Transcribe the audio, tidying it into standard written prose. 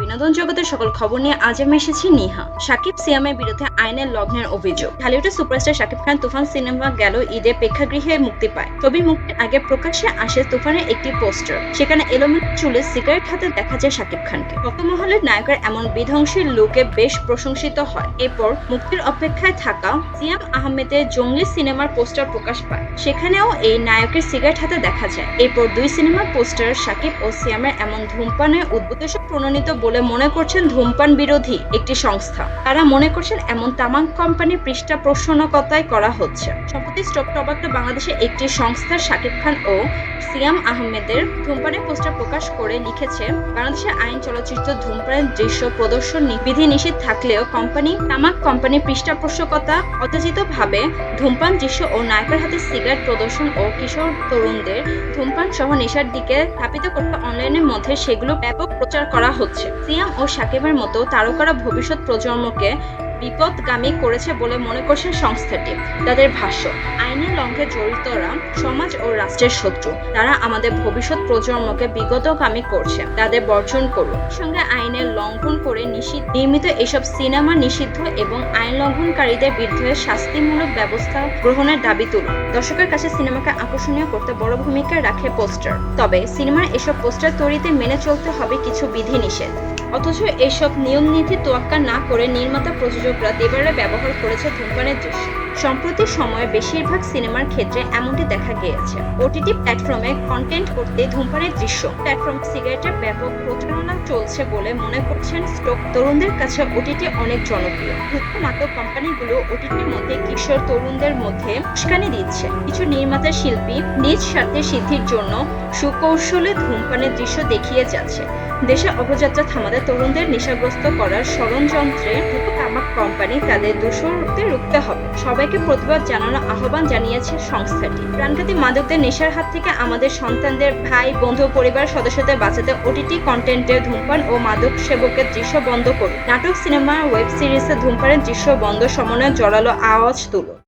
বিনোদন জগতের সকল খবর নিয়ে আজ আমি এসেছি নিহা। শাকিব সিয়ামের বিরুদ্ধে আইনের লঙ্ঘনের অভিযোগ। ঢালিউডের সুপারস্টার শাকিব খান তুফান সিনেমা গেল ঈদে প্রেক্ষাগৃহে মুক্তি পায়। ছবি মুক্তির আগে প্রকাশ্যে আসে তুফানের একটি পোস্টার। সেখানে এলোমেলো চুলে সিগারেট হাতে দেখা যায় শাকিব খানকে। ভক্তমহলের নায়কের এমন বিধ্বংসী লুকে বেশ প্রশংসিত হয়। এরপর মুক্তির অপেক্ষায় থাকা সিয়াম আহমেদের জঙ্গলি সিনেমার পোস্টার প্রকাশ পায়। সেখানেও এই নায়কের সিগারেট হাতে দেখা যায়। এরপর দুই সিনেমার পোস্টার শাকিব ও সিয়ামের এমন ধূমপানের উদ্দেশ্য প্রণোদিত বলে মনে করছেন ধূমপান বিরোধী একটি সংস্থা। তারা মনে করছেন এমন তামাক কোম্পানির পৃষ্ঠপোষকতায় করা হচ্ছে। সম্প্রতি স্টপ টবাকো বাংলাদেশের একটি সংস্থা শাকিব খান ও সিয়াম আহমেদের ধূমপানের পোস্টার প্রকাশ করে লিখেছে, বাংলাদেশের আইন চলচ্চিত্র ধূমপানের দৃশ্য প্রদর্শন বিধি নিষেধ থাকলেও তামাক কোম্পানির পৃষ্ঠপোষকতা অত্যাচিতভাবে ধূমপান দৃশ্য ও নায়কের হাতে সিগারেট প্রদর্শন ও কিশোর তরুণদের ধূমপান সহ নেশার দিকে ধাবিত করতে অনলাইনের মধ্যে সেগুলো ব্যাপক প্রচার করা হচ্ছে। সিয়াম ও শাকিবের মতো তারকারা ভবিষ্যৎ প্রজন্মকে বিপদগামী করেছে বলে মনে করছেন সংস্থাটি। তাদের ভাষ্য, আইনের লঙ্ঘনে জড়িতরা সমাজ ও রাষ্ট্রের শত্রু। তারা আমাদের ভবিষ্যৎ প্রজন্মকে বিগতগামী করছে। তাদের বর্জন করুন। সঙ্গে আইনের লঙ্ঘন করে নির্মিত এসব সিনেমা নিষিদ্ধ এবং আইন লঙ্ঘনকারীদের বিরুদ্ধে শাস্তিমূলক ব্যবস্থা গ্রহণের দাবি তুলুন। দর্শকের কাছে সিনেমাকে আকর্ষণীয় করতে বড় ভূমিকা রাখে পোস্টার। তবে সিনেমার এসব পোস্টার তৈরিতে মেনে চলতে হবে কিছু বিধিনিষেধ। অথচ এইসব নিয়ম নীতি তোয়াক্কা না করে নির্মাতা প্রযোজকরা দেবারে ব্যবহার করেছে ধূমপানের দৃশ্য। সম্প্রতি সময়ে বেশিরভাগ সিনেমার ক্ষেত্রে এমনটি দেখা গিয়েছে। ওটিটি প্ল্যাটফর্মে কন্টেন্ট করতে ধূমপানের দৃশ্য প্ল্যাটফর্ম সিগারেটের ব্যাপক প্রচারণা চলছে বলে মনে করছেন স্টোক। তরুণদের কাছে ওটিটি অনেক জনপ্রিয়। নাটক কোম্পানিগুলো ওটিটির মধ্যে কিশোর তরুণদের মধ্যে উস্কানি দিচ্ছে। কিছু নির্মাতা শিল্পী নিজ স্বার্থে সিদ্ধির জন্য সুকৌশলে ধূমপানের দৃশ্য দেখিয়ে যাচ্ছে। দেশে অপযাত্রা থামাতে তরুণদের নেশাগ্রস্ত করার ষড়যন্ত্রে তামাক কোম্পানি তাদের দোষরূপে রুখতে হবে। সবাইকে প্রতিবাদ জানানোর আহ্বান জানিয়েছে সংস্থাটি। প্রাণঘাতী মাদকদের নেশার হাত থেকে আমাদের সন্তানদের, ভাই, বন্ধু, পরিবার সদস্যদের বাঁচাতে ওটিটি কন্টেন্টে ধূমপান ও মাদক সেবকের দৃশ্য বন্ধ করুন। নাটক, সিনেমা, ওয়েব সিরিজে ধূমপানের দৃশ্য বন্ধ সমন্বয়ে জোরালো আওয়াজ তুলো।